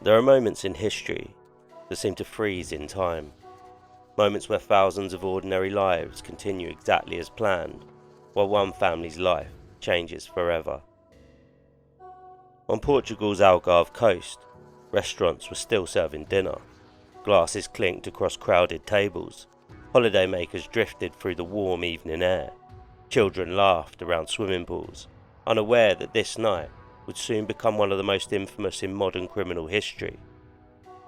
There are moments in history that seem to freeze in time. Moments where thousands of ordinary lives continue exactly as planned, while one family's life changes forever. On Portugal's Algarve coast, restaurants were still serving dinner. Glasses clinked across crowded tables. Holidaymakers drifted through the warm evening air. Children laughed around swimming pools, unaware that this night would soon become one of the most infamous in modern criminal history.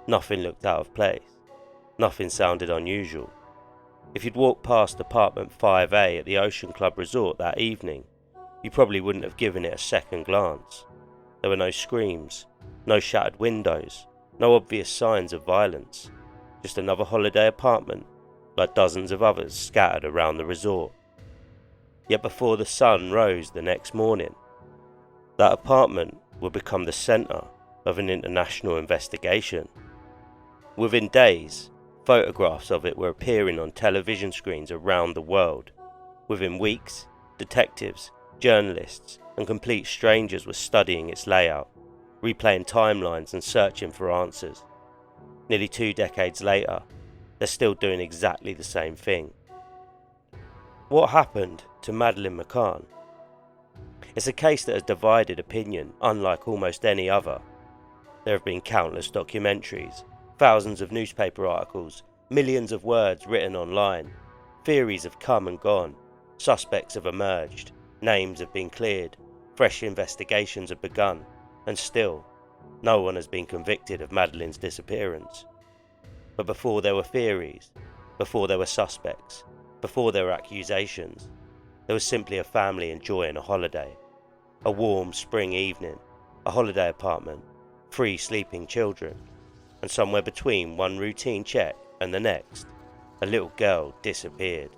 Nothing looked out of place. Nothing sounded unusual. If you'd walked past apartment 5A at the Ocean Club Resort that evening, you probably wouldn't have given it a second glance. There were no screams, no shattered windows, no obvious signs of violence. Just another holiday apartment, like dozens of others scattered around the resort. Yet before the sun rose the next morning, that apartment would become the centre of an international investigation. Within days, photographs of it were appearing on television screens around the world. Within weeks, detectives, journalists, and complete strangers were studying its layout, replaying timelines and searching for answers. Nearly 2 decades later, they're still doing exactly the same thing. What happened to Madeleine McCann? It's a case that has divided opinion unlike almost any other. There have been countless documentaries, thousands of newspaper articles, millions of words written online. Theories have come and gone, suspects have emerged, names have been cleared, fresh investigations have begun, and still, no one has been convicted of Madeleine's disappearance. But before there were theories, before there were suspects, before there were accusations, there was simply a family enjoying a holiday. A warm spring evening, a holiday apartment, 3 sleeping children, and somewhere between one routine check and the next, a little girl disappeared.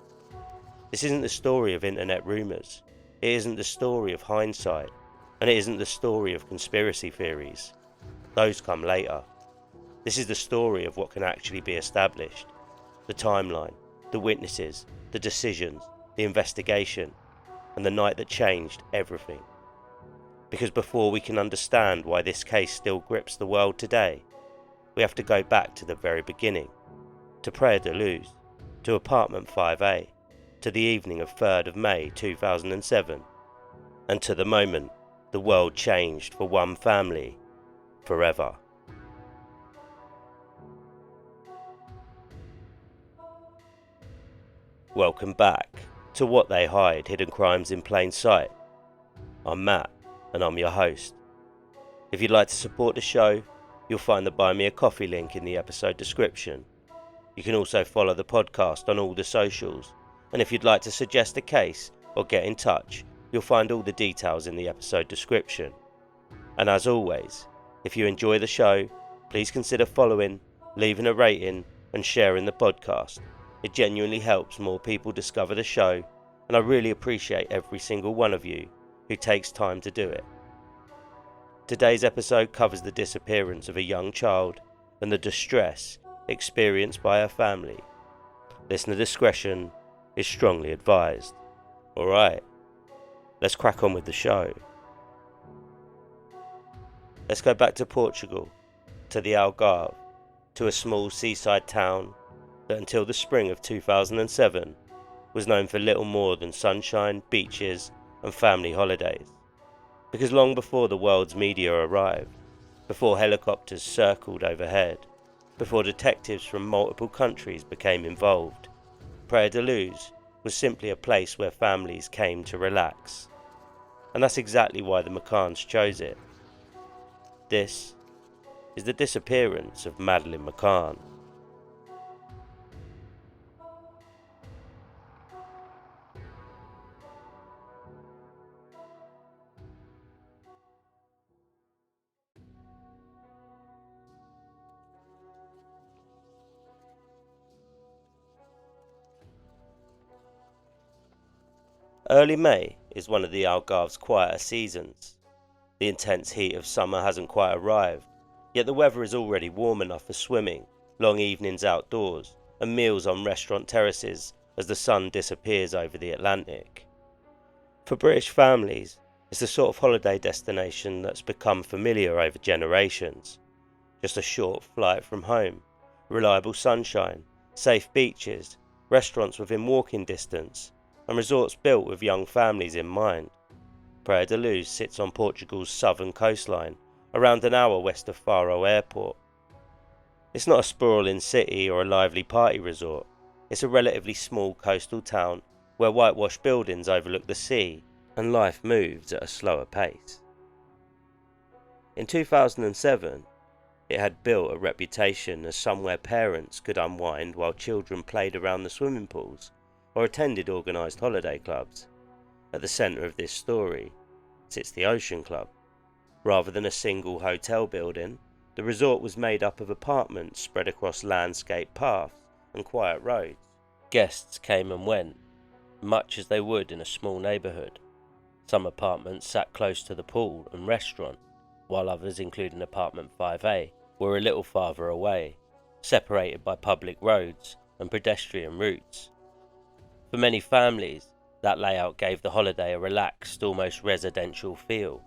This isn't the story of internet rumours, it isn't the story of hindsight, and it isn't the story of conspiracy theories. Those come later. This is the story of what can actually be established. The timeline, the witnesses, the decisions, the investigation, and the night that changed everything. Because before we can understand why this case still grips the world today, we have to go back to the very beginning, to Praia da Luz, to apartment 5A, to the evening of 3rd of May 2007, and to the moment the world changed for one family, forever. Welcome back to What They Hide, Hidden Crimes in Plain Sight. I'm Matt, and I'm your host. If you'd like to support the show, you'll find the Buy Me a Coffee link in the episode description. You can also follow the podcast on all the socials, and if you'd like to suggest a case or get in touch, you'll find all the details in the episode description. And as always, if you enjoy the show, please consider following, leaving a rating, and sharing the podcast. It genuinely helps more people discover the show, and I really appreciate every single one of you who takes time to do it. Today's episode covers the disappearance of a young child and the distress experienced by her family. Listener discretion is strongly advised. Alright, let's crack on with the show. Let's go back to Portugal, to the Algarve, to a small seaside town that until the spring of 2007 was known for little more than sunshine, beaches, and family holidays. Because long before the world's media arrived, before helicopters circled overhead, before detectives from multiple countries became involved, Praia da Luz was simply a place where families came to relax. And that's exactly why the McCanns chose it. This is the disappearance of Madeleine McCann. Early May is one of the Algarve's quieter seasons. The intense heat of summer hasn't quite arrived, yet the weather is already warm enough for swimming, long evenings outdoors, and meals on restaurant terraces as the sun disappears over the Atlantic. For British families, it's the sort of holiday destination that's become familiar over generations. just a short flight from home, reliable sunshine, safe beaches, restaurants within walking distance, and resorts built with young families in mind. Praia da Luz sits on Portugal's southern coastline, around an hour west of Faro Airport. It's not a sprawling city or a lively party resort. It's a relatively small coastal town where whitewashed buildings overlook the sea and life moves at a slower pace. In 2007, it had built a reputation as somewhere parents could unwind while children played around the swimming pools or attended organised holiday clubs. At the centre of this story sits the Ocean Club. Rather than a single hotel building, the resort was made up of apartments spread across landscaped paths and quiet roads. Guests came and went, much as they would in a small neighbourhood. Some apartments sat close to the pool and restaurant, while others, including apartment 5A, were a little farther away, separated by public roads and pedestrian routes. For many families, that layout gave the holiday a relaxed, almost residential feel.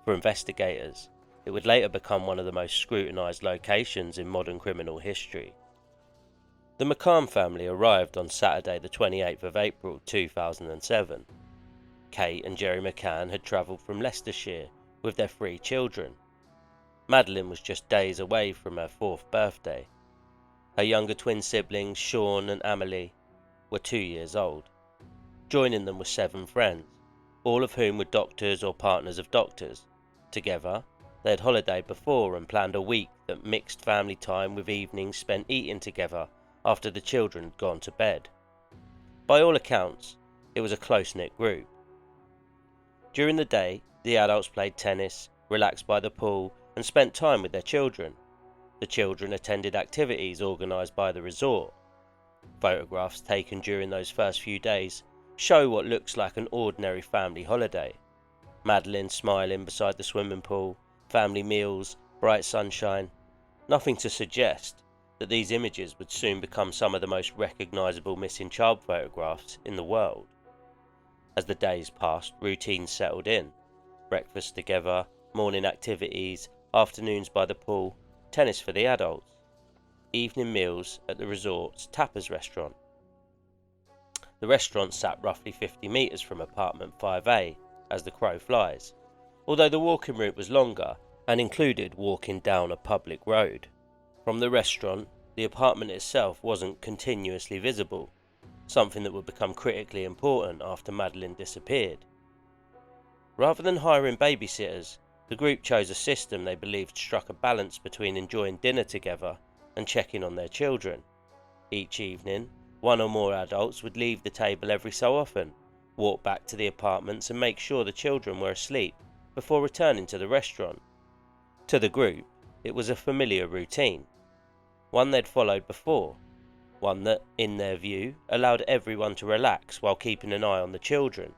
For investigators, it would later become one of the most scrutinised locations in modern criminal history. The McCann family arrived on Saturday the 28th of April 2007. Kate and Jerry McCann had travelled from Leicestershire with their 3 children. Madeleine was just days away from her 4th birthday. Her younger twin siblings, Sean and Amelie, were 2 years old. Joining them were 7 friends, all of whom were doctors or partners of doctors. Together, they had holidayed before and planned a week that mixed family time with evenings spent eating together after the children had gone to bed. By all accounts, it was a close-knit group. During the day, the adults played tennis, relaxed by the pool, and spent time with their children. The children attended activities organised by the resort. Photographs taken during those first few days show what looks like an ordinary family holiday. Madeleine smiling beside the swimming pool, family meals, bright sunshine. Nothing to suggest that these images would soon become some of the most recognisable missing child photographs in the world. As the days passed, routines settled in. Breakfast together, morning activities, afternoons by the pool, tennis for the adults, evening meals at the resort's tapas restaurant. The restaurant sat roughly 50 metres from apartment 5A, as the crow flies, although the walking route was longer and included walking down a public road. From the restaurant, the apartment itself wasn't continuously visible, something that would become critically important after Madeleine disappeared. Rather than hiring babysitters, the group chose a system they believed struck a balance between enjoying dinner together and checking on their children. Each evening, one or more adults would leave the table every so often, walk back to the apartments and make sure the children were asleep before returning to the restaurant. To the group, it was a familiar routine, one they'd followed before, one that, in their view, allowed everyone to relax while keeping an eye on the children.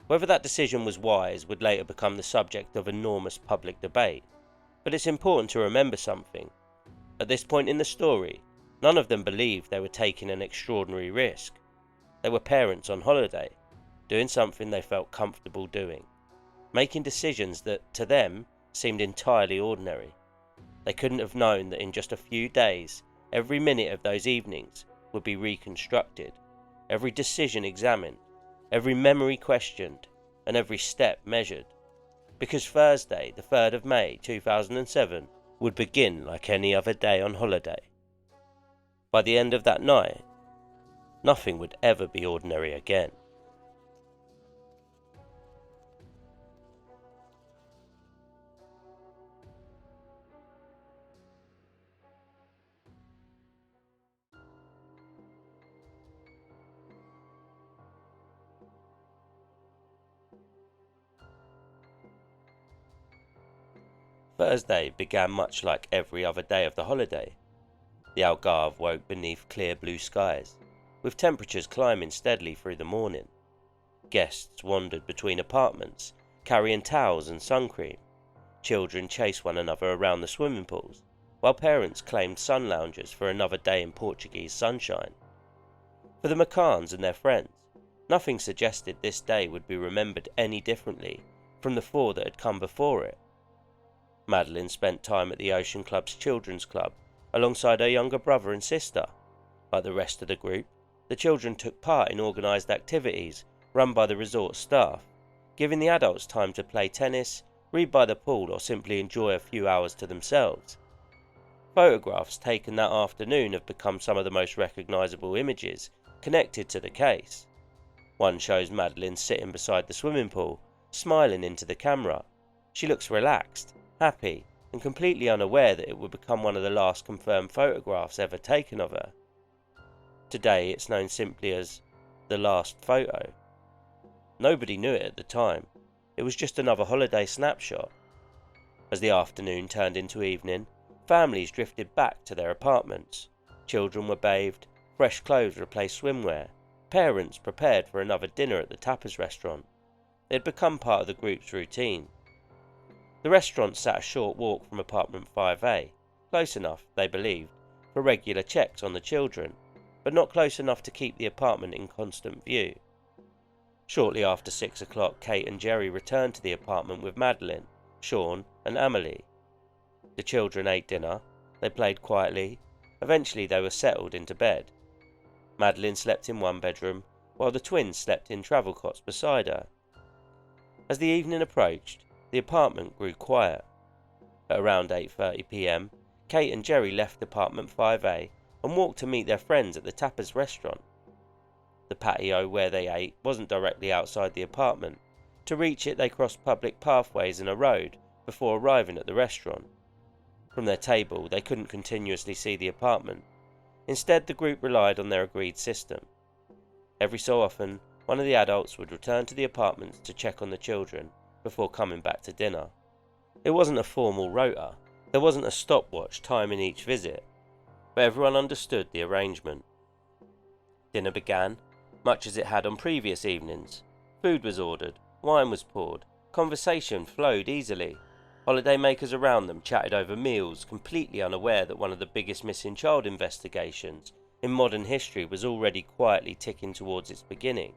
Whether that decision was wise would later become the subject of enormous public debate, but it's important to remember something. At this point in the story, none of them believed they were taking an extraordinary risk. They were parents on holiday, doing something they felt comfortable doing, making decisions that, to them, seemed entirely ordinary. They couldn't have known that in just a few days, every minute of those evenings would be reconstructed, every decision examined, every memory questioned, and every step measured. Because Thursday, the 3rd of May 2007, would begin like any other day on holiday. By the end of that night, nothing would ever be ordinary again. Thursday began much like every other day of the holiday. The Algarve woke beneath clear blue skies, with temperatures climbing steadily through the morning. Guests wandered between apartments, carrying towels and sun cream. Children chased one another around the swimming pools, while parents claimed sun loungers for another day in Portuguese sunshine. For the McCanns and their friends, nothing suggested this day would be remembered any differently from the 4 that had come before it. Madeleine spent time at the Ocean Club's children's club alongside her younger brother and sister. Like the rest of the group, the children took part in organised activities run by the resort staff, giving the adults time to play tennis, read by the pool, or simply enjoy a few hours to themselves. Photographs taken that afternoon have become some of the most recognisable images connected to the case. One shows Madeleine sitting beside the swimming pool, smiling into the camera. She looks relaxed, happy, and completely unaware that it would become one of the last confirmed photographs ever taken of her. Today it's known simply as the last photo. Nobody knew it at the time. It was just another holiday snapshot. As the afternoon turned into evening, families drifted back to their apartments. Children were bathed, fresh clothes replaced swimwear, parents prepared for another dinner at the tapas restaurant. It had become part of the group's routine. The restaurant sat a short walk from apartment 5A, close enough, they believed, for regular checks on the children, but not close enough to keep the apartment in constant view. Shortly after 6 o'clock, Kate and Jerry returned to the apartment with Madeleine, Sean and Amelie. The children ate dinner, they played quietly, eventually they were settled into bed. Madeleine slept in one bedroom, while the twins slept in travel cots beside her. As the evening approached, the apartment grew quiet. At around 8:30 p.m, Kate and Jerry left apartment 5A and walked to meet their friends at the tapas restaurant. The patio where they ate wasn't directly outside the apartment. To reach it, they crossed public pathways and a road before arriving at the restaurant. From their table, they couldn't continuously see the apartment. Instead, the group relied on their agreed system. Every so often, one of the adults would return to the apartments to check on the children before coming back to dinner. It wasn't a formal rota. There wasn't a stopwatch timing each visit, but everyone understood the arrangement. Dinner began, much as it had on previous evenings. Food was ordered, wine was poured, conversation flowed easily. Holidaymakers around them chatted over meals, completely unaware that one of the biggest missing child investigations in modern history was already quietly ticking towards its beginning.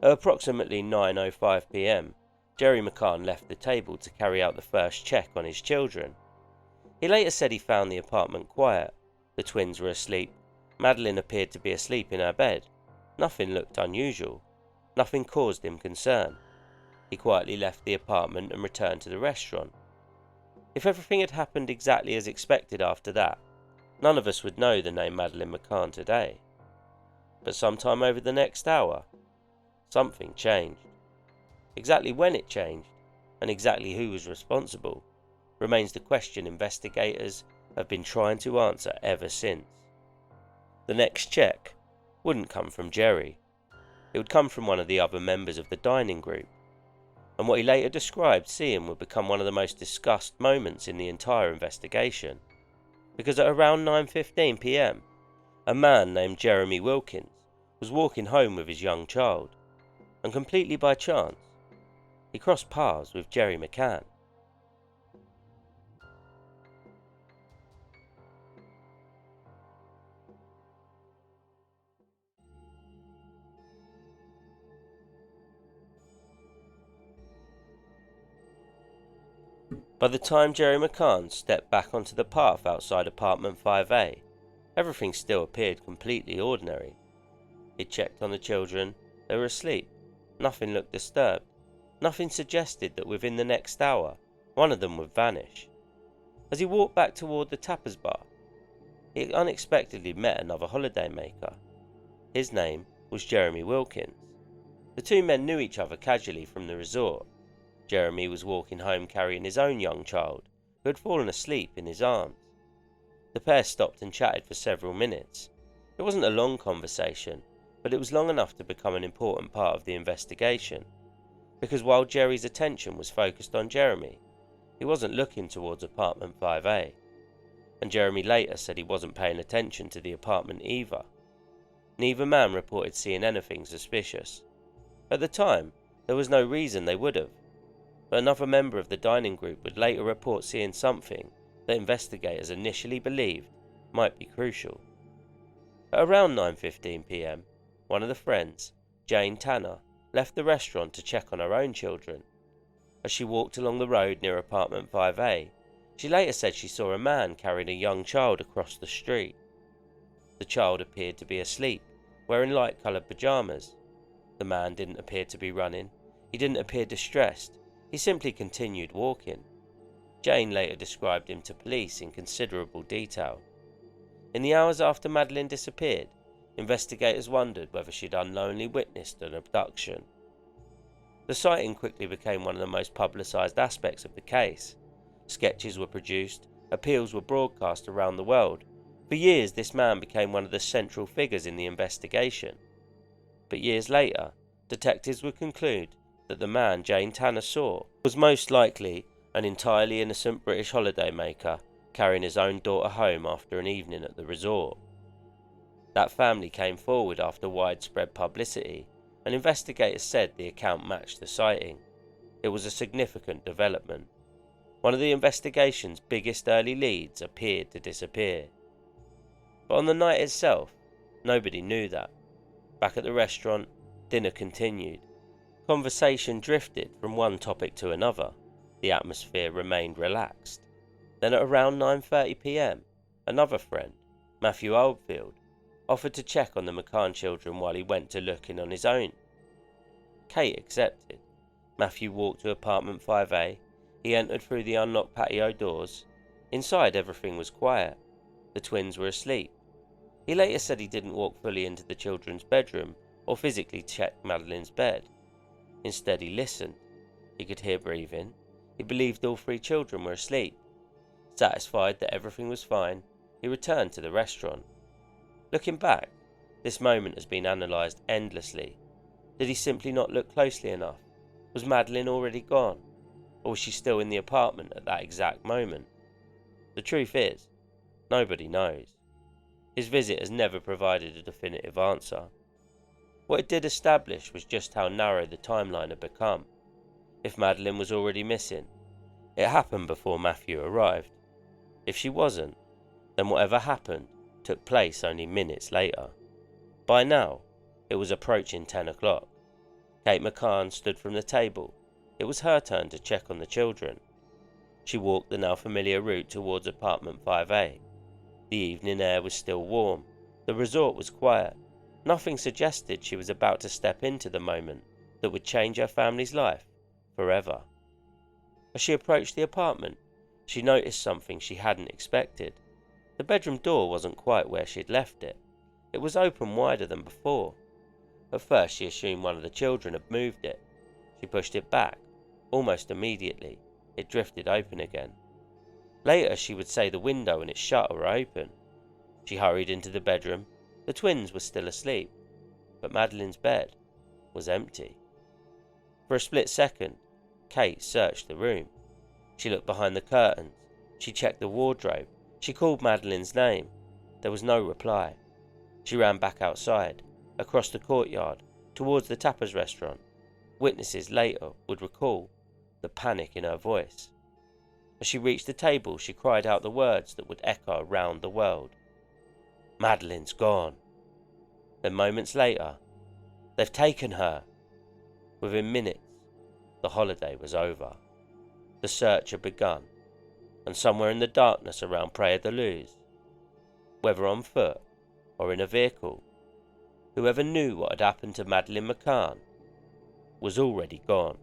At approximately 9:05 p.m, Jerry McCann left the table to carry out the first check on his children. He later said he found the apartment quiet. The twins were asleep. Madeleine appeared to be asleep in her bed. Nothing looked unusual. Nothing caused him concern. He quietly left the apartment and returned to the restaurant. If everything had happened exactly as expected after that, none of us would know the name Madeleine McCann today. But sometime over the next hour, something changed. Exactly when it changed, and exactly who was responsible, remains the question investigators have been trying to answer ever since. The next check wouldn't come from Jerry. It would come from one of the other members of the dining group, and what he later described seeing would become one of the most discussed moments in the entire investigation, because at around 9:15 p.m, a man named Jeremy Wilkins was walking home with his young child, and completely by chance, he crossed paths with Jerry McCann. By the time Jerry McCann stepped back onto the path outside apartment 5A, everything still appeared completely ordinary. He checked on the children. They were asleep. Nothing looked disturbed. Nothing suggested that within the next hour, one of them would vanish. As he walked back toward the tapas bar, he unexpectedly met another holidaymaker. His name was Jeremy Wilkins. The two men knew each other casually from the resort. Jeremy was walking home carrying his own young child, who had fallen asleep in his arms. The pair stopped and chatted for several minutes. It wasn't a long conversation, but it was long enough to become an important part of the investigation, because while Jerry's attention was focused on Jeremy, he wasn't looking towards apartment 5A, and Jeremy later said he wasn't paying attention to the apartment either. Neither man reported seeing anything suspicious. At the time, there was no reason they would have, but another member of the dining group would later report seeing something that investigators initially believed might be crucial. At around 9:15 p.m, one of the friends, Jane Tanner, left the restaurant to check on her own children. As she walked along the road near apartment 5A, she later said she saw a man carrying a young child across the street. The child appeared to be asleep, wearing light-coloured pyjamas. The man didn't appear to be running. He didn't appear distressed. He simply continued walking. Jane later described him to police in considerable detail. In the hours after Madeleine disappeared, investigators wondered whether she'd unknowingly witnessed an abduction. The sighting quickly became one of the most publicised aspects of the case. Sketches were produced, appeals were broadcast around the world. For years, this man became one of the central figures in the investigation. But years later, detectives would conclude that the man Jane Tanner saw was most likely an entirely innocent British holidaymaker carrying his own daughter home after an evening at the resort. That family came forward after widespread publicity, and investigators said the account matched the sighting. It was a significant development. One of the investigation's biggest early leads appeared to disappear. But on the night itself, nobody knew that. Back at the restaurant, dinner continued. Conversation drifted from one topic to another. The atmosphere remained relaxed. Then at around 9:30 p.m, another friend, Matthew Oldfield, offered to check on the McCann children while he went to look in on his own. Kate accepted. Matthew walked to apartment 5A. He entered through the unlocked patio doors. Inside, everything was quiet. The twins were asleep. He later said he didn't walk fully into the children's bedroom or physically check Madeleine's bed. Instead, he listened. He could hear breathing. He believed all three children were asleep. Satisfied that everything was fine, he returned to the restaurant. Looking back, this moment has been analysed endlessly. Did he simply not look closely enough? Was Madeleine already gone? Or was she still in the apartment at that exact moment? The truth is, nobody knows. His visit has never provided a definitive answer. What it did establish was just how narrow the timeline had become. If Madeleine was already missing, it happened before Matthew arrived. If she wasn't, then whatever happened took place only minutes later. By now, it was approaching 10 o'clock. Kate McCann stood from the table. It was her turn to check on the children. She walked the now familiar route towards apartment 5A. The evening air was still warm. The resort was quiet. Nothing suggested she was about to step into the moment that would change her family's life forever. As she approached the apartment, she noticed something she hadn't expected. The bedroom door wasn't quite where she had left it. It was open wider than before. At first she assumed one of the children had moved it. She pushed it back. Almost immediately, it drifted open again. Later she would say the window and its shutter were open. She hurried into the bedroom. The twins were still asleep, but Madeleine's bed was empty. For a split second, Kate searched the room. She looked behind the curtains. She checked the wardrobe. She called Madeleine's name. There was no reply. She ran back outside, across the courtyard, towards the tapas restaurant. Witnesses later would recall the panic in her voice. As she reached the table, she cried out the words that would echo round the world. "Madeleine's gone." Then moments later, "They've taken her." Within minutes, the holiday was over. The search had begun, and somewhere in the darkness around Praia da Luz, whether on foot or in a vehicle, whoever knew what had happened to Madeleine McCann was already gone.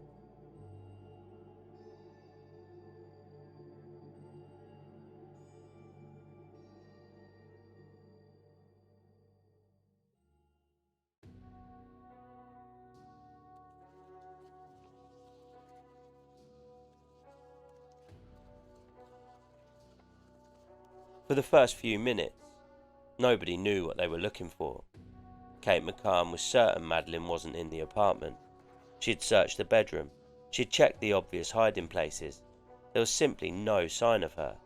For the first few minutes, nobody knew what they were looking for. Kate McCann was certain Madeleine wasn't in the apartment. She had searched the bedroom. She had checked the obvious hiding places. There was simply no sign of her.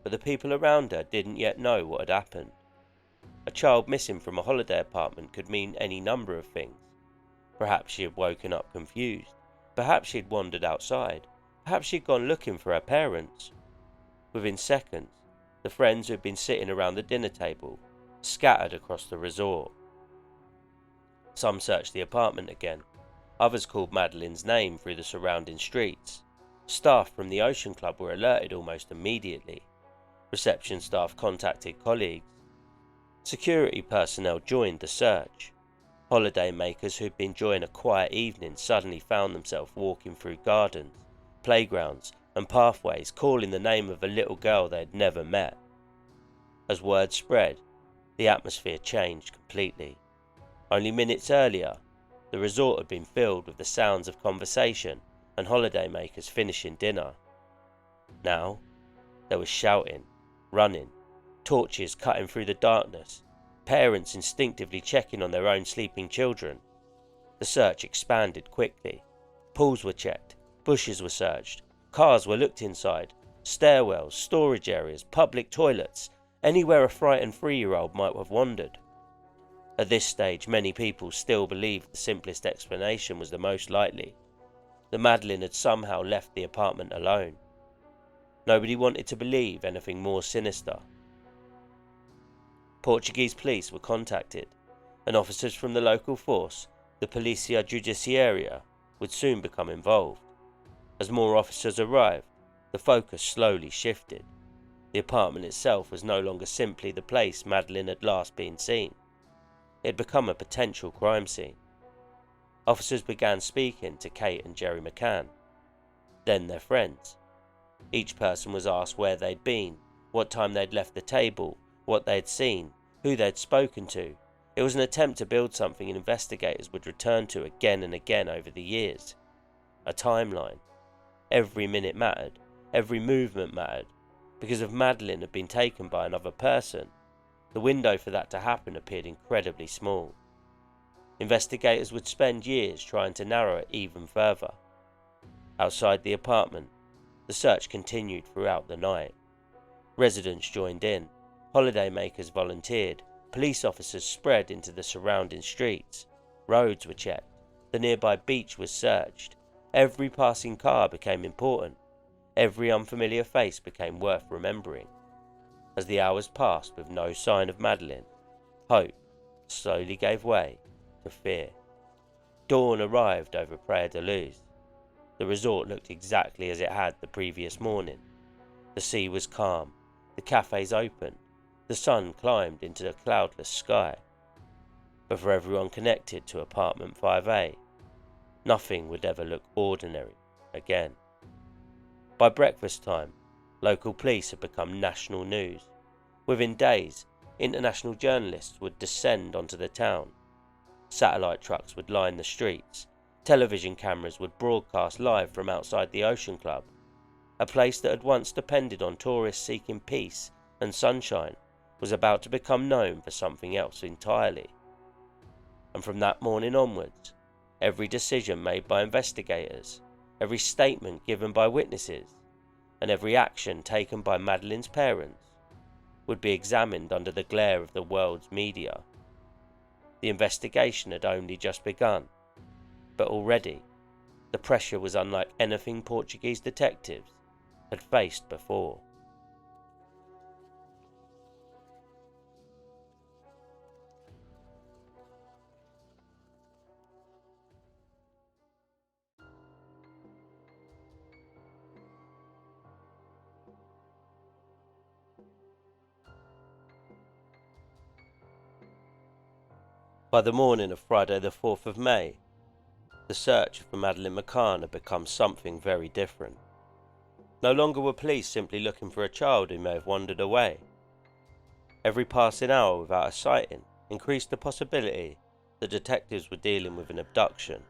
But the people around her didn't yet know what had happened. A child missing from a holiday apartment could mean any number of things. Perhaps she had woken up confused. Perhaps she had wandered outside. Perhaps she had gone looking for her parents. Within seconds, the friends who had been sitting around the dinner table scattered across the resort. Some searched the apartment again. Others called Madeleine's name through the surrounding streets. Staff from the Ocean Club were alerted almost immediately. Reception staff contacted colleagues. Security personnel joined the search. Holiday makers who'd been enjoying a quiet evening suddenly found themselves walking through gardens, playgrounds, and pathways calling the name of a little girl they'd never met. As word spread, the atmosphere changed completely. Only minutes earlier, the resort had been filled with the sounds of conversation and holiday makers finishing dinner. Now, there was shouting, running, torches cutting through the darkness, parents instinctively checking on their own sleeping children. The search expanded quickly. Pools were checked, bushes were searched, cars were looked inside, stairwells, storage areas, public toilets, anywhere a frightened 3-year-old might have wandered. At this stage, many people still believed the simplest explanation was the most likely. That Madeleine had somehow left the apartment alone. Nobody wanted to believe anything more sinister. Portuguese police were contacted, and officers from the local force, the Polícia Judiciária, would soon become involved. As more officers arrived, the focus slowly shifted. The apartment itself was no longer simply the place Madeleine had last been seen. It had become a potential crime scene. Officers began speaking to Kate and Jerry McCann, then their friends. Each person was asked where they'd been, what time they'd left the table, what they'd seen, who they'd spoken to. It was an attempt to build something investigators would return to again and again over the years. A timeline. Every minute mattered, every movement mattered. Because if Madeleine had been taken by another person, the window for that to happen appeared incredibly small. Investigators would spend years trying to narrow it even further. Outside the apartment, the search continued throughout the night. Residents joined in, holidaymakers volunteered, police officers spread into the surrounding streets, roads were checked, the nearby beach was searched, every passing car became important, every unfamiliar face became worth remembering. As the hours passed with no sign of Madeleine, hope slowly gave way to fear. Dawn arrived over Praia da Luz. The resort looked exactly as it had the previous morning. The sea was calm, the cafes open, the sun climbed into the cloudless sky. But for everyone connected to apartment 5A, nothing would ever look ordinary again. By breakfast time, local police had become national news. Within days, international journalists would descend onto the town. Satellite trucks would line the streets. Television cameras would broadcast live from outside the Ocean Club. A place that had once depended on tourists seeking peace and sunshine was about to become known for something else entirely. And from that morning onwards, every decision made by investigators, every statement given by witnesses, and every action taken by Madeleine's parents would be examined under the glare of the world's media. The investigation had only just begun, but already the pressure was unlike anything Portuguese detectives had faced before. By the morning of Friday the 4th of May, the search for Madeleine McCann had become something very different. No longer were police simply looking for a child who may have wandered away. Every passing hour without a sighting increased the possibility that detectives were dealing with an abduction.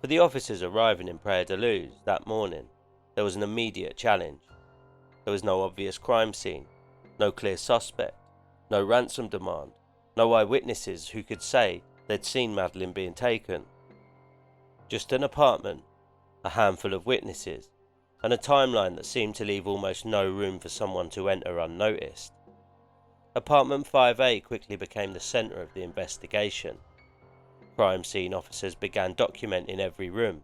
For the officers arriving in Praia da Luz that morning, there was an immediate challenge. There was no obvious crime scene, no clear suspect, no ransom demand, no eyewitnesses who could say they'd seen Madeleine being taken. Just an apartment, a handful of witnesses, and a timeline that seemed to leave almost no room for someone to enter unnoticed. Apartment 5A quickly became the centre of the investigation. Crime scene officers began documenting every room.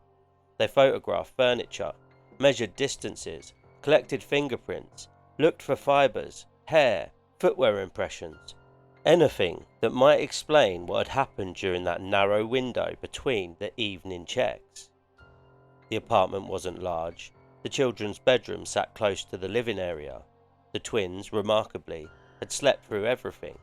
They photographed furniture, measured distances, collected fingerprints, looked for fibres, hair, footwear impressions. Anything that might explain what had happened during that narrow window between the evening checks. The apartment wasn't large. The children's bedroom sat close to the living area. The twins, remarkably, had slept through everything.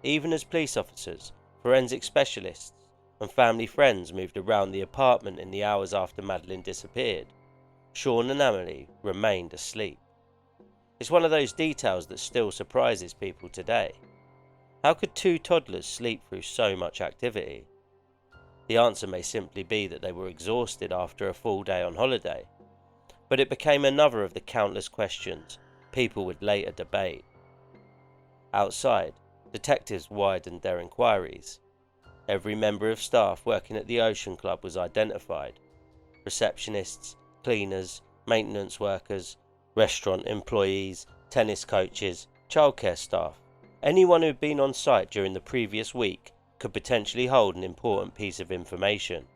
Even as police officers, forensic specialists, and family friends moved around the apartment in the hours after Madeleine disappeared, Sean and Amelie remained asleep. It's one of those details that still surprises people today. How could two toddlers sleep through so much activity? The answer may simply be that they were exhausted after a full day on holiday, but it became another of the countless questions people would later debate. Outside, detectives widened their inquiries. Every member of staff working at the Ocean Club was identified. Receptionists, cleaners, maintenance workers, restaurant employees, tennis coaches, childcare staff. Anyone who had been on site during the previous week could potentially hold an important piece of information.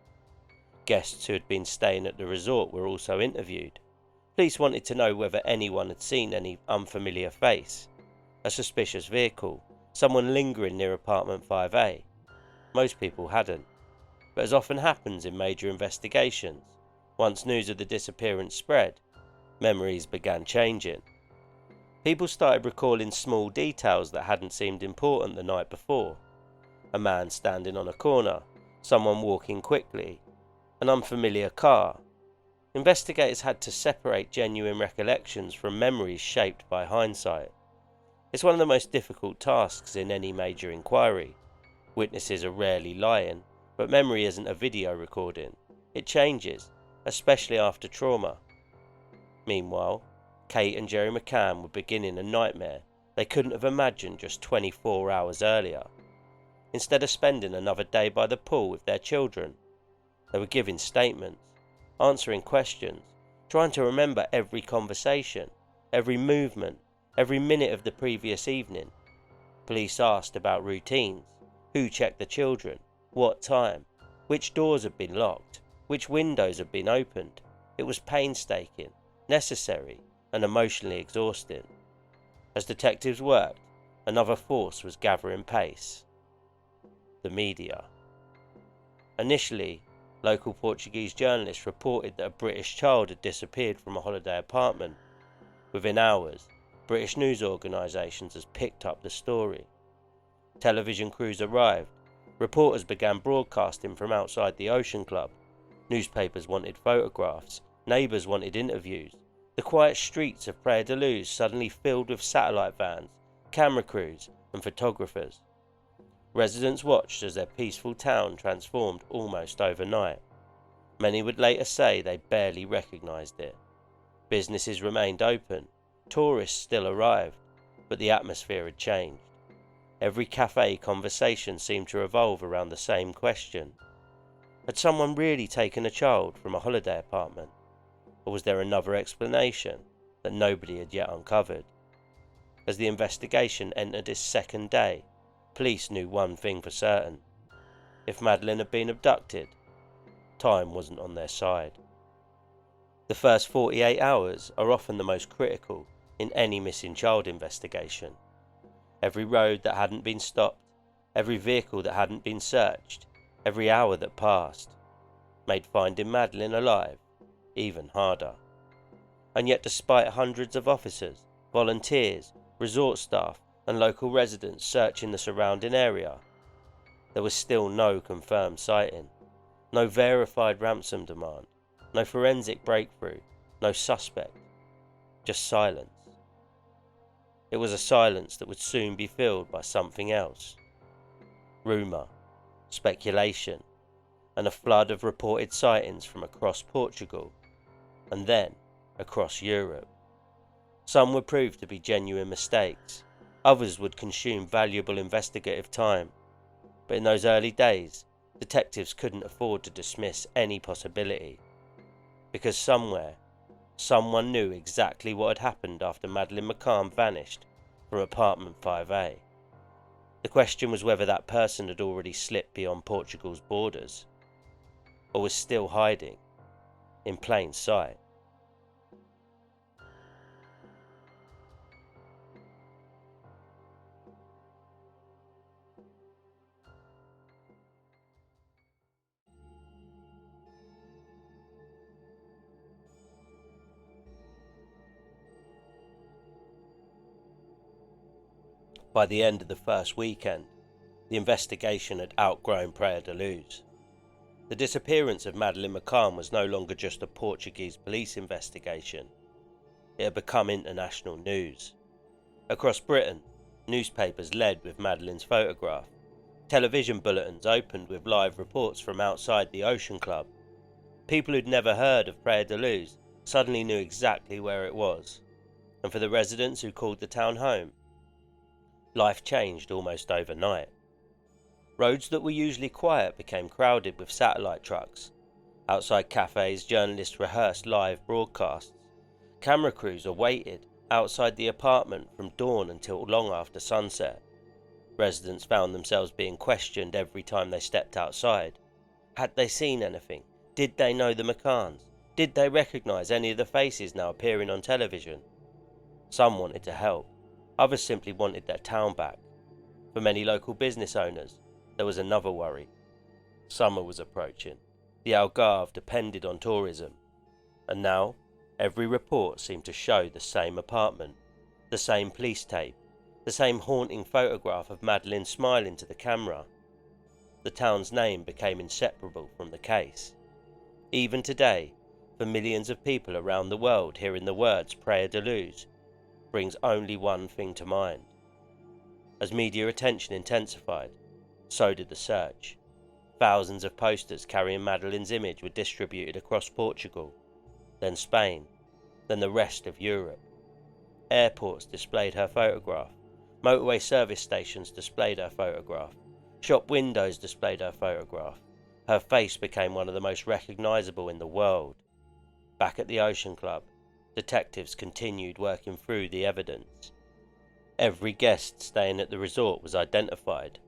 Guests who had been staying at the resort were also interviewed. Police wanted to know whether anyone had seen any unfamiliar face, a suspicious vehicle, someone lingering near apartment 5A. Most people hadn't, but as often happens in major investigations, once news of the disappearance spread, memories began changing. People started recalling small details that hadn't seemed important the night before. A man standing on a corner, someone walking quickly, an unfamiliar car. Investigators had to separate genuine recollections from memories shaped by hindsight. It's one of the most difficult tasks in any major inquiry. Witnesses are rarely lying, but memory isn't a video recording. It changes, especially after trauma. Meanwhile, Kate and Jerry McCann were beginning a nightmare they couldn't have imagined just 24 hours earlier. Instead of spending another day by the pool with their children, they were giving statements, answering questions, trying to remember every conversation, every movement, every minute of the previous evening. Police asked about routines, who checked the children, what time, which doors had been locked, which windows had been opened. It was painstaking, necessary, and emotionally exhausting. As detectives worked, another force was gathering pace. The media. Initially, local Portuguese journalists reported that a British child had disappeared from a holiday apartment. Within hours, British news organisations had picked up the story. Television crews arrived. Reporters began broadcasting from outside the Ocean Club. Newspapers wanted photographs. Neighbours wanted interviews. The quiet streets of Praia da Luz suddenly filled with satellite vans, camera crews, and photographers. Residents watched as their peaceful town transformed almost overnight. Many would later say they barely recognised it. Businesses remained open. Tourists still arrived, but the atmosphere had changed. Every cafe conversation seemed to revolve around the same question. Had someone really taken a child from a holiday apartment? Or was there another explanation that nobody had yet uncovered? As the investigation entered its second day, police knew one thing for certain. If Madeleine had been abducted, time wasn't on their side. The first 48 hours are often the most critical in any missing child investigation. Every road that hadn't been stopped, every vehicle that hadn't been searched, every hour that passed, made finding Madeleine alive even harder. And yet, despite hundreds of officers, volunteers, resort staff, and local residents searching the surrounding area, there was still no confirmed sighting, no verified ransom demand, no forensic breakthrough, no suspect, just silence. It was a silence that would soon be filled by something else. Rumour, speculation, and a flood of reported sightings from across Portugal, and then across Europe. Some would prove to be genuine mistakes, others would consume valuable investigative time, but in those early days, detectives couldn't afford to dismiss any possibility, because somewhere, someone knew exactly what had happened after Madeleine McCann vanished from apartment 5A. The question was whether that person had already slipped beyond Portugal's borders, or was still hiding in plain sight. By the end of the first weekend, the investigation had outgrown Praia da Luz. The disappearance of Madeleine McCann was no longer just a Portuguese police investigation. It had become international news. Across Britain, newspapers led with Madeleine's photograph. Television bulletins opened with live reports from outside the Ocean Club. People who'd never heard of Praia da Luz suddenly knew exactly where it was. And for the residents who called the town home, life changed almost overnight. Roads that were usually quiet became crowded with satellite trucks. Outside cafes, journalists rehearsed live broadcasts. Camera crews awaited outside the apartment from dawn until long after sunset. Residents found themselves being questioned every time they stepped outside. Had they seen anything? Did they know the McCanns? Did they recognise any of the faces now appearing on television? Some wanted to help. Others simply wanted their town back. For many local business owners, there was another worry. Summer was approaching. The Algarve depended on tourism. And now, every report seemed to show the same apartment, the same police tape, the same haunting photograph of Madeleine smiling to the camera. The town's name became inseparable from the case. Even today, for millions of people around the world, hearing the words Praia da Luz brings only one thing to mind. As media attention intensified, so did the search. Thousands of posters carrying Madeleine's image were distributed across Portugal, then Spain, then the rest of Europe. Airports displayed her photograph, motorway service stations displayed her photograph, shop windows displayed her photograph. Her face became one of the most recognisable in the world. Back at the Ocean Club, detectives continued working through the evidence. Every guest staying at the resort was identified.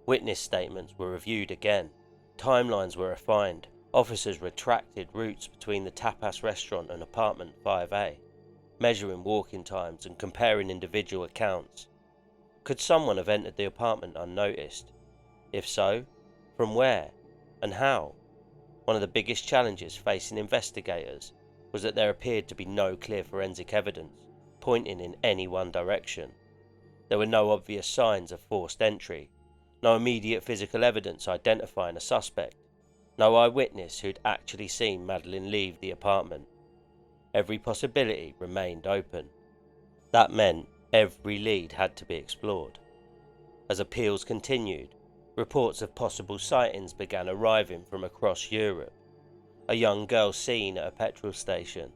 Witness statements were reviewed again. Timelines were refined. Officers retracted routes between the tapas restaurant and apartment 5A, measuring walking times and comparing individual accounts. Could someone have entered the apartment unnoticed? If so, from where and how? One of the biggest challenges facing investigators was that there appeared to be no clear forensic evidence pointing in any one direction. There were no obvious signs of forced entry, no immediate physical evidence identifying a suspect, no eyewitness who'd actually seen Madeleine leave the apartment. Every possibility remained open. That meant every lead had to be explored. As appeals continued, reports of possible sightings began arriving from across Europe. A young girl seen at a petrol station,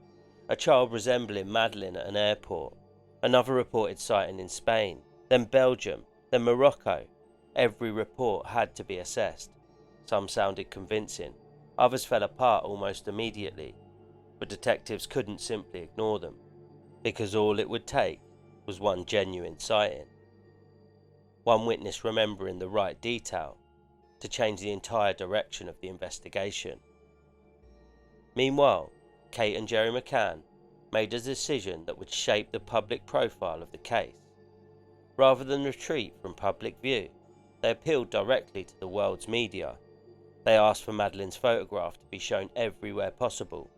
a child resembling Madeleine at an airport, another reported sighting in Spain, then Belgium, then Morocco. Every report had to be assessed. Some sounded convincing, others fell apart almost immediately, but detectives couldn't simply ignore them, because all it would take was one genuine sighting. One witness remembering the right detail to change the entire direction of the investigation. Meanwhile, Kate and Jerry McCann made a decision that would shape the public profile of the case. Rather than retreat from public view, they appealed directly to the world's media. They asked for Madeleine's photograph to be shown everywhere possible.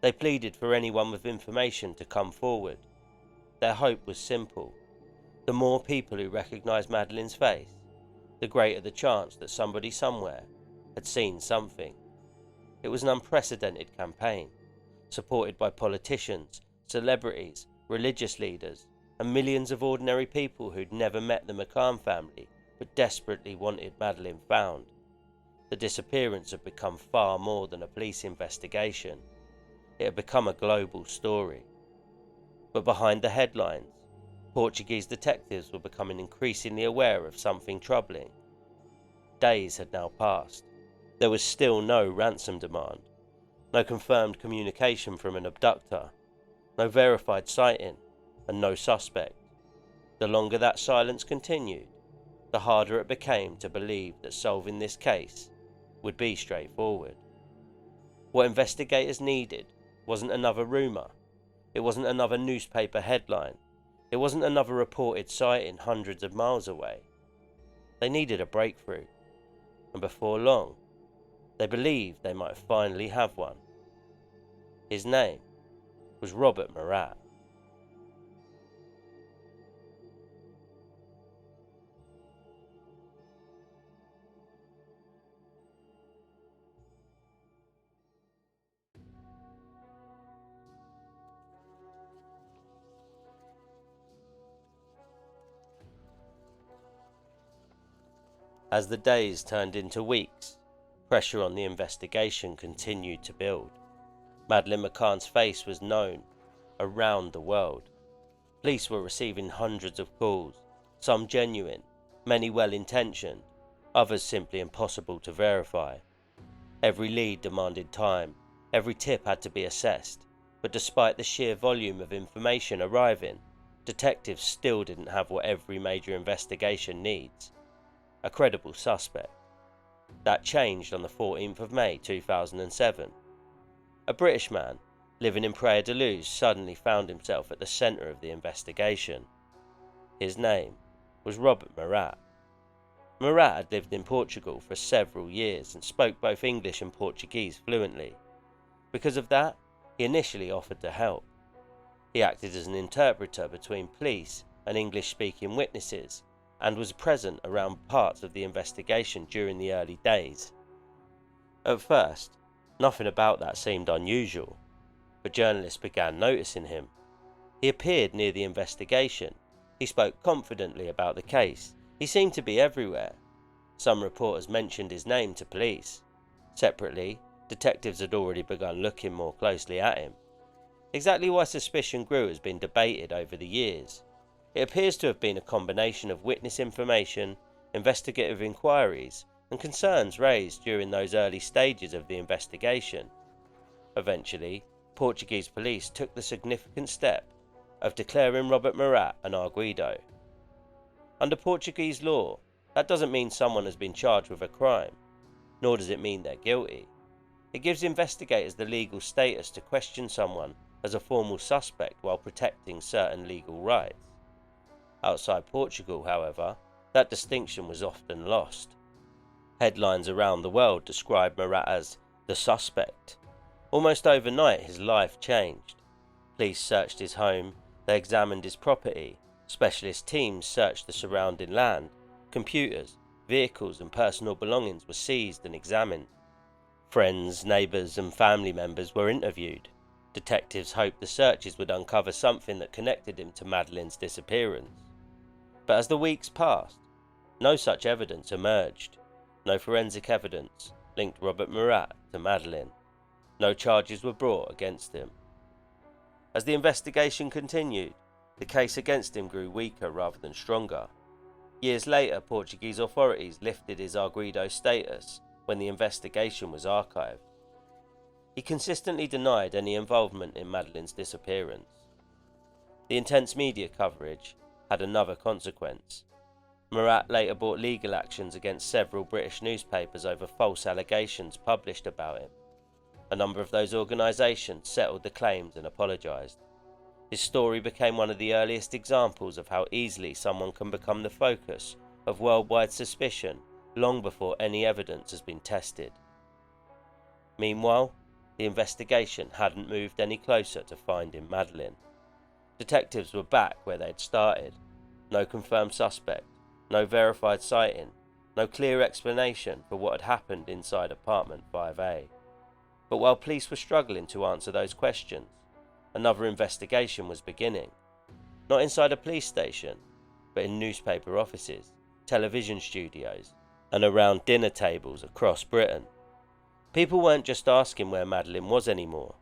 They pleaded for anyone with information to come forward. Their hope was simple. The more people who recognised Madeleine's face, the greater the chance that somebody somewhere had seen something. It was an unprecedented campaign, supported by politicians, celebrities, religious leaders, and millions of ordinary people who'd never met the McCann family but desperately wanted Madeleine found. The disappearance had become far more than a police investigation. It had become a global story. But behind the headlines, Portuguese detectives were becoming increasingly aware of something troubling. Days had now passed. There was still no ransom demand, no confirmed communication from an abductor, no verified sighting, and no suspect. The longer that silence continued, the harder it became to believe that solving this case would be straightforward. What investigators needed wasn't another rumour. It wasn't another newspaper headline. It wasn't another reported sighting hundreds of miles away. They needed a breakthrough, and before long, they believed they might finally have one. His name was Robert Murat. As the days turned into weeks, pressure on the investigation continued to build. Madeleine McCann's face was known around the world. Police were receiving hundreds of calls, some genuine, many well-intentioned, others simply impossible to verify. Every lead demanded time, every tip had to be assessed, but despite the sheer volume of information arriving, detectives still didn't have what every major investigation needs: a credible suspect. That changed on the 14th of May 2007. A British man living in Praia da Luz suddenly found himself at the centre of the investigation. His name was Robert Murat. Murat had lived in Portugal for several years and spoke both English and Portuguese fluently. Because of that, he initially offered to help. He acted as an interpreter between police and English-speaking witnesses, and was present around parts of the investigation during the early days. At first, nothing about that seemed unusual, but journalists began noticing him. He appeared near the investigation, he spoke confidently about the case, he seemed to be everywhere. Some reporters mentioned his name to police. Separately, detectives had already begun looking more closely at him. Exactly why suspicion grew has been debated over the years. It appears to have been a combination of witness information, investigative inquiries, and concerns raised during those early stages of the investigation. Eventually, Portuguese police took the significant step of declaring Robert Murat an arguido. Under Portuguese law, that doesn't mean someone has been charged with a crime, nor does it mean they're guilty. It gives investigators the legal status to question someone as a formal suspect while protecting certain legal rights. Outside Portugal, however, that distinction was often lost. Headlines around the world described Murat as the suspect. Almost overnight, his life changed. Police searched his home, they examined his property, specialist teams searched the surrounding land, computers, vehicles and personal belongings were seized and examined. Friends, neighbours and family members were interviewed. Detectives hoped the searches would uncover something that connected him to Madeleine's disappearance. But as the weeks passed, no such evidence emerged. No forensic evidence linked Robert Murat to Madeleine. No charges were brought against him. As the investigation continued, the case against him grew weaker rather than stronger. Years later, Portuguese authorities lifted his arguido status when the investigation was archived. He consistently denied any involvement in Madeleine's disappearance. The intense media coverage had another consequence. Murat later brought legal actions against several British newspapers over false allegations published about him. A number of those organisations settled the claims and apologised. His story became one of the earliest examples of how easily someone can become the focus of worldwide suspicion long before any evidence has been tested. Meanwhile, the investigation hadn't moved any closer to finding Madeleine. Detectives were back where they'd started. No confirmed suspect, no verified sighting, no clear explanation for what had happened inside apartment 5A. But while police were struggling to answer those questions, another investigation was beginning. Not inside a police station, but in newspaper offices, television studios, and around dinner tables across Britain. People weren't just asking where Madeleine was anymore.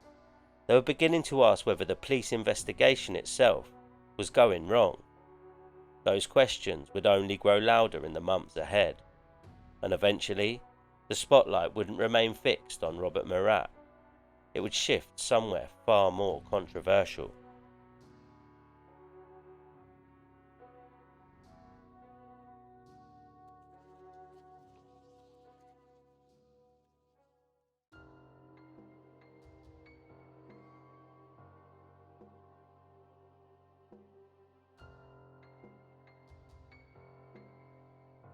They were beginning to ask whether the police investigation itself was going wrong. Those questions would only grow louder in the months ahead, and eventually, the spotlight wouldn't remain fixed on Robert Murat. It would shift somewhere far more controversial.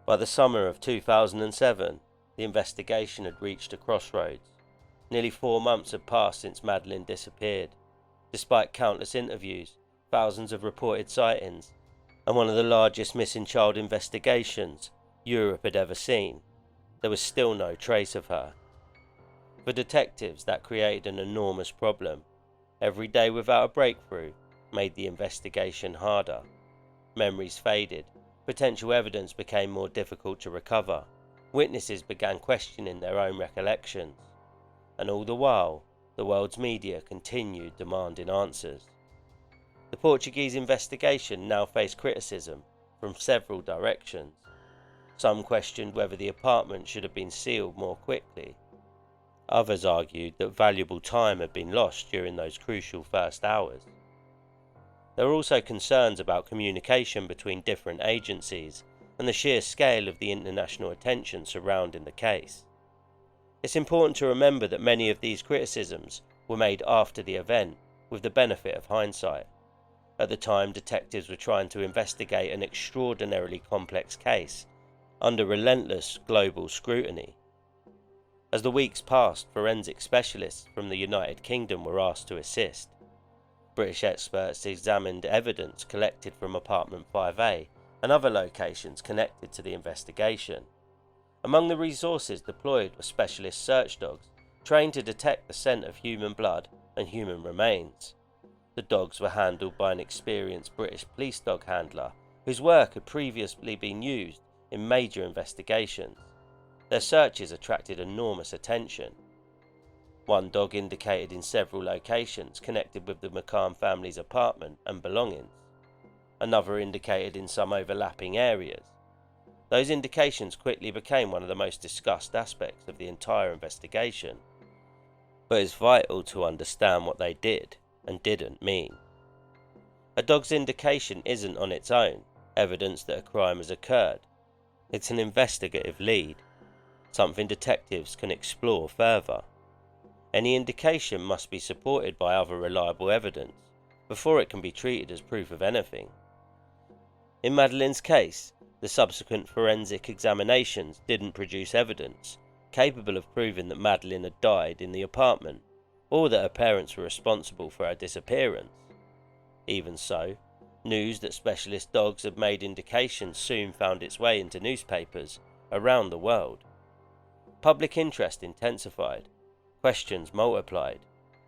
By the summer of 2007, the investigation had reached a crossroads. Nearly 4 months had passed since Madeleine disappeared. Despite countless interviews, thousands of reported sightings, and one of the largest missing child investigations Europe had ever seen, there was still no trace of her. For detectives, that created an enormous problem. Every day without a breakthrough made the investigation harder. Memories faded, potential evidence became more difficult to recover. Witnesses began questioning their own recollections, and all the while, the world's media continued demanding answers. The Portuguese investigation now faced criticism from several directions. Some questioned whether the apartment should have been sealed more quickly. Others argued that valuable time had been lost during those crucial first hours. There were also concerns about communication between different agencies and the sheer scale of the international attention surrounding the case. It's important to remember that many of these criticisms were made after the event, with the benefit of hindsight. At the time, detectives were trying to investigate an extraordinarily complex case under relentless global scrutiny. As the weeks passed, forensic specialists from the United Kingdom were asked to assist. British experts examined evidence collected from apartment 5A and other locations connected to the investigation. Among the resources deployed were specialist search dogs trained to detect the scent of human blood and human remains. The dogs were handled by an experienced British police dog handler whose work had previously been used in major investigations. Their searches attracted enormous attention. One dog indicated in several locations connected with the McCann family's apartment and belongings. Another indicated in some overlapping areas. Those indications quickly became one of the most discussed aspects of the entire investigation. But it's vital to understand what they did and didn't mean. A dog's indication isn't on its own evidence that a crime has occurred. It's an investigative lead, something detectives can explore further. Any indication must be supported by other reliable evidence before it can be treated as proof of anything. In Madeleine's case, the subsequent forensic examinations didn't produce evidence capable of proving that Madeleine had died in the apartment, or that her parents were responsible for her disappearance. Even so, news that specialist dogs had made indications soon found its way into newspapers around the world. Public interest intensified, questions multiplied.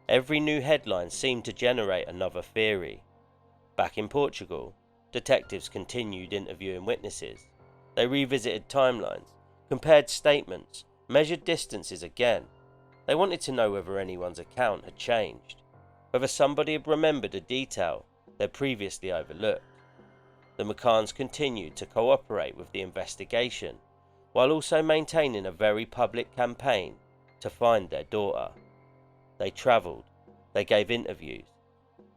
Every new headline seemed to generate another theory. Back in Portugal, detectives continued interviewing witnesses. They revisited timelines, compared statements, measured distances again. They wanted to know whether anyone's account had changed, whether somebody had remembered a detail they'd previously overlooked. The McCanns continued to cooperate with the investigation, while also maintaining a very public campaign to find their daughter. They travelled, they gave interviews,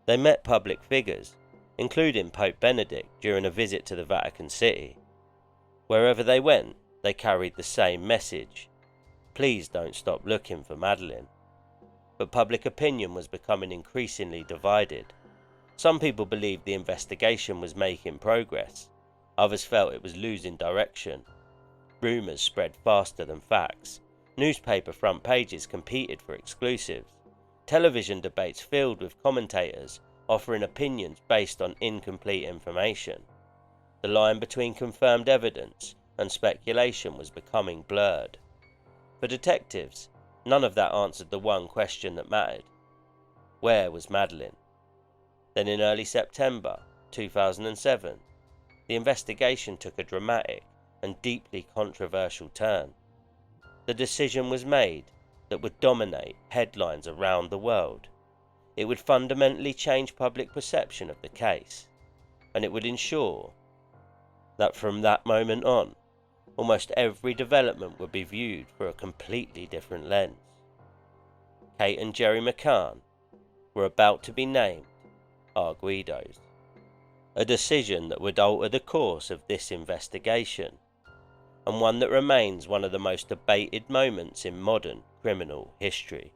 they met public figures, including Pope Benedict during a visit to the Vatican City. Wherever they went, they carried the same message: please don't stop looking for Madeleine. But public opinion was becoming increasingly divided. Some people believed the investigation was making progress, others felt it was losing direction. Rumours spread faster than facts. Newspaper front pages competed for exclusives. Television debates filled with commentators offering opinions based on incomplete information. The line between confirmed evidence and speculation was becoming blurred. For detectives, none of that answered the one question that mattered. Where was Madeleine? Then in early September 2007, the investigation took a dramatic and deeply controversial turn. The decision was made that would dominate headlines around the world. It would fundamentally change public perception of the case, and it would ensure that from that moment on, almost every development would be viewed through a completely different lens. Kate and Jerry McCann were about to be named Arguidos, a decision that would alter the course of this investigation, and one that remains one of the most debated moments in modern criminal history.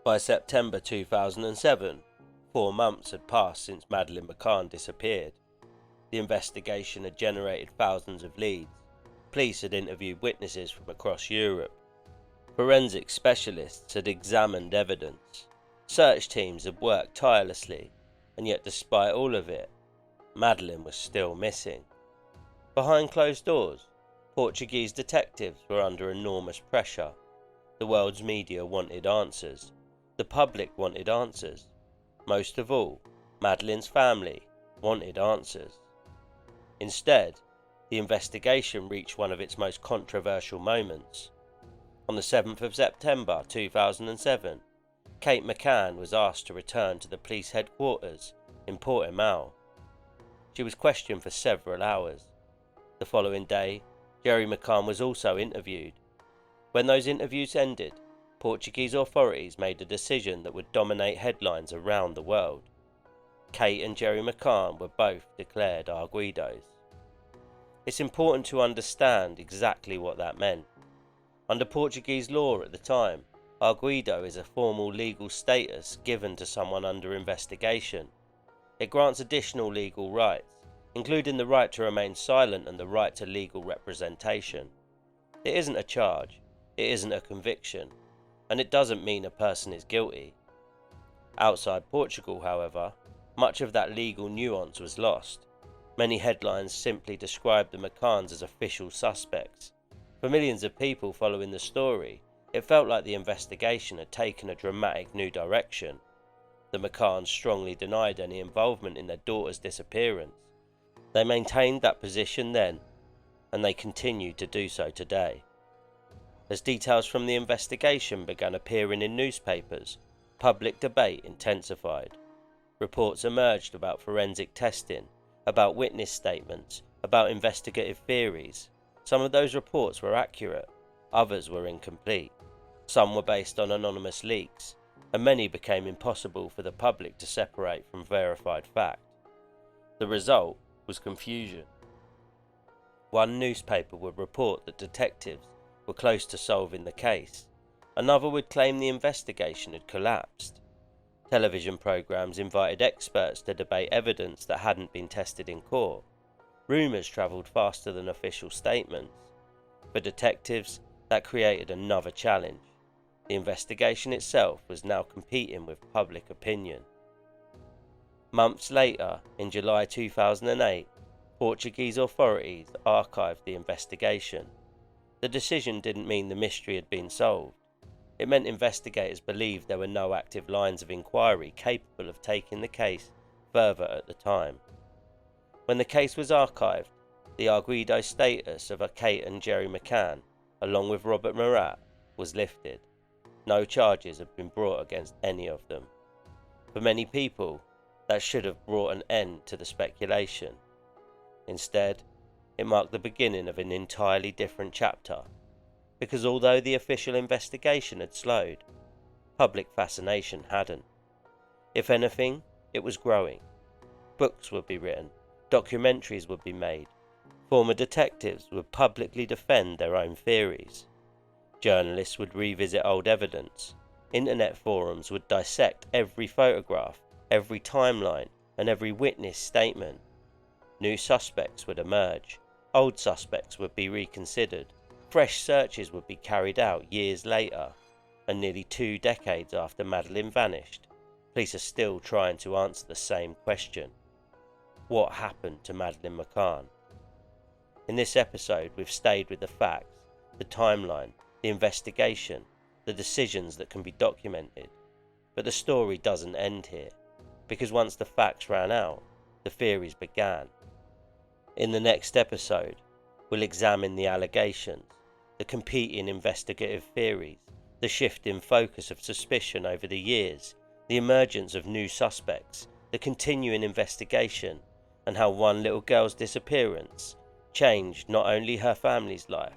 By September 2007, 4 months had passed since Madeleine McCann disappeared. The investigation had generated thousands of leads. Police had interviewed witnesses from across Europe. Forensic specialists had examined evidence. Search teams had worked tirelessly, and yet despite all of it, Madeleine was still missing. Behind closed doors, Portuguese detectives were under enormous pressure. The world's media wanted answers. The public wanted answers. Most of all, Madeleine's family wanted answers. Instead, the investigation reached one of its most controversial moments. On the 7th of September 2007, Kate McCann was asked to return to the police headquarters in Portimão. She was questioned for several hours. The following day, Jerry McCann was also interviewed. When those interviews ended, Portuguese authorities made a decision that would dominate headlines around the world. Kate and Jerry McCann were both declared arguidos. It's important to understand exactly what that meant. Under Portuguese law at the time, arguido is a formal legal status given to someone under investigation. It grants additional legal rights, including the right to remain silent and the right to legal representation. It isn't a charge, it isn't a conviction, and it doesn't mean a person is guilty. Outside Portugal, however, much of that legal nuance was lost. Many headlines simply described the McCanns as official suspects. For millions of people following the story, it felt like the investigation had taken a dramatic new direction. The McCanns strongly denied any involvement in their daughter's disappearance. They maintained that position then, and they continue to do so today. As details from the investigation began appearing in newspapers, public debate intensified. Reports emerged about forensic testing, about witness statements, about investigative theories. Some of those reports were accurate, others were incomplete. Some were based on anonymous leaks, and many became impossible for the public to separate from verified fact. The result was confusion. One newspaper would report that detectives were close to solving the case. Another would claim the investigation had collapsed. Television programs invited experts to debate evidence that hadn't been tested in court. Rumours travelled faster than official statements. For detectives, that created another challenge. The investigation itself was now competing with public opinion. Months later, in July 2008, Portuguese authorities archived the investigation. The decision didn't mean the mystery had been solved. It meant investigators believed there were no active lines of inquiry capable of taking the case further at the time. When the case was archived, the arguido status of Kate and Jerry McCann, along with Robert Murat, was lifted. No charges had been brought against any of them. For many people, that should have brought an end to the speculation. Instead, it marked the beginning of an entirely different chapter, because although the official investigation had slowed, public fascination hadn't. If anything, it was growing. Books would be written, documentaries would be made, former detectives would publicly defend their own theories. Journalists would revisit old evidence, internet forums would dissect every photograph, every timeline, and every witness statement. New suspects would emerge, old suspects would be reconsidered, fresh searches would be carried out years later, and nearly 2 decades after Madeleine vanished, police are still trying to answer the same question. What happened to Madeleine McCann? In this episode, we've stayed with the facts, the timeline, the investigation, the decisions that can be documented. But the story doesn't end here, because once the facts ran out, the theories began. In the next episode, we'll examine the allegations, the competing investigative theories, the shift in focus of suspicion over the years, the emergence of new suspects, the continuing investigation, and how one little girl's disappearance changed not only her family's life,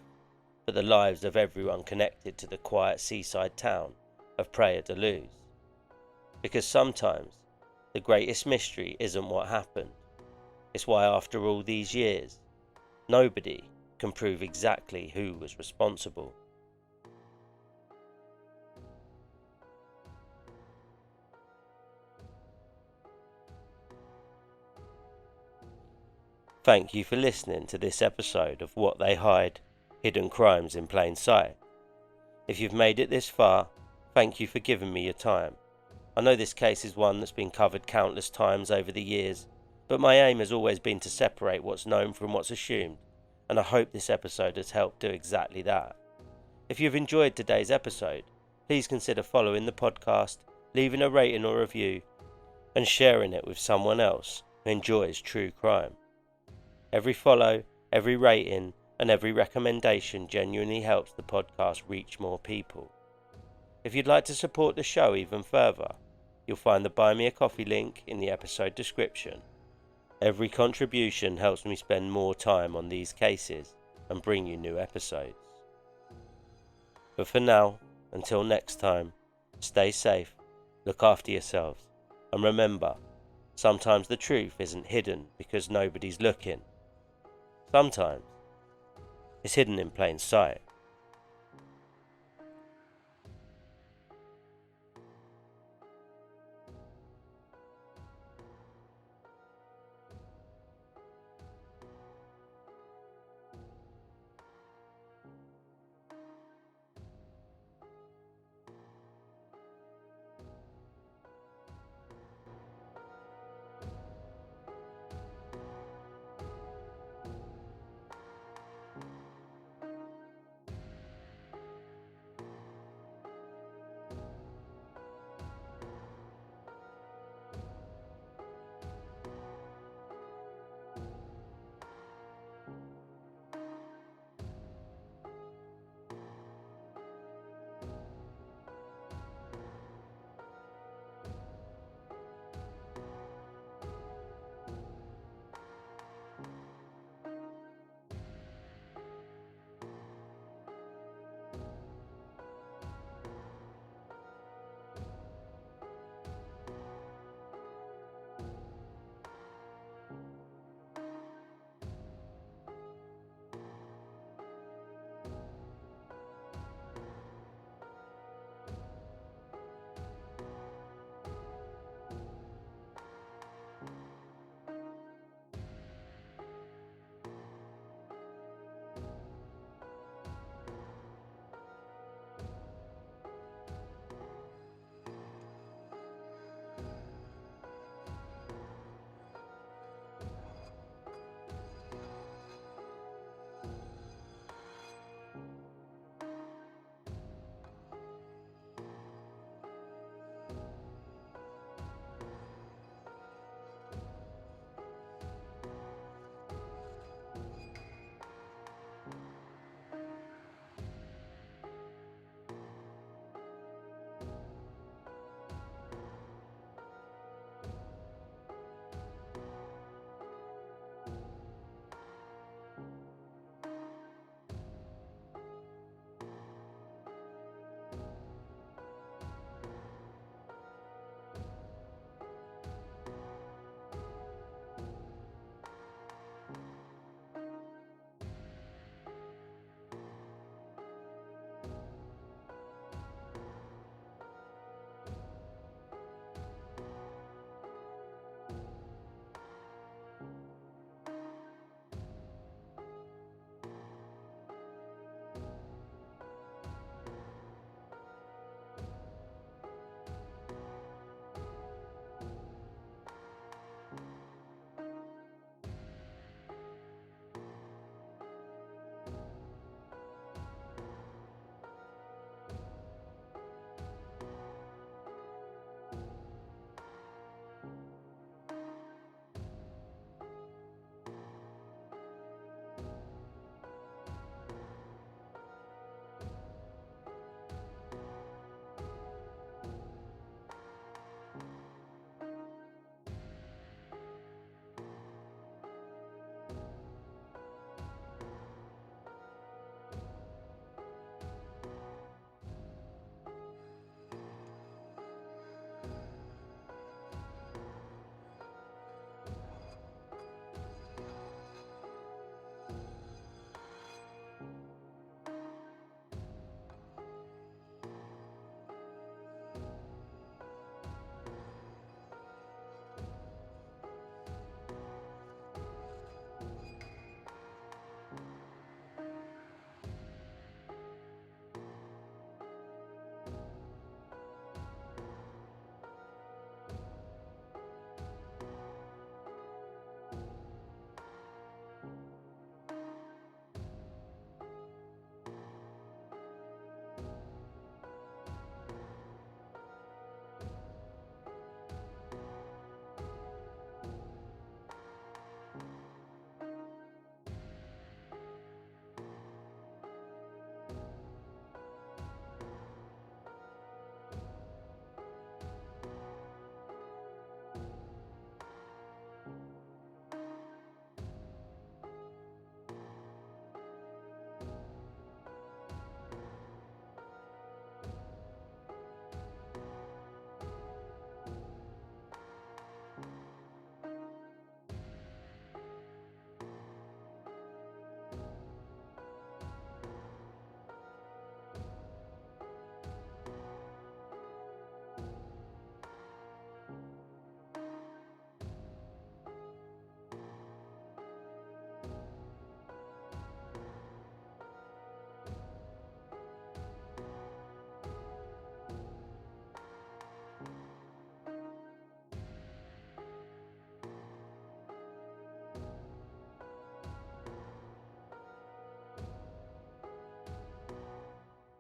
but the lives of everyone connected to the quiet seaside town of Praia da Luz. Because sometimes, the greatest mystery isn't what happened. It's why after all these years, nobody can prove exactly who was responsible. Thank you for listening to this episode of What They Hide, Hidden Crimes in Plain Sight. If you've made it this far, thank you for giving me your time. I know this case is one that's been covered countless times over the years, but my aim has always been to separate what's known from what's assumed, and I hope this episode has helped do exactly that. If you've enjoyed today's episode, please consider following the podcast, leaving a rating or review, and sharing it with someone else who enjoys true crime. Every follow, every rating, and every recommendation genuinely helps the podcast reach more people. If you'd like to support the show even further, you'll find the Buy Me a Coffee link in the episode description. Every contribution helps me spend more time on these cases and bring you new episodes. But for now, until next time, stay safe, look after yourselves, and remember, sometimes the truth isn't hidden because nobody's looking. Sometimes it's hidden in plain sight.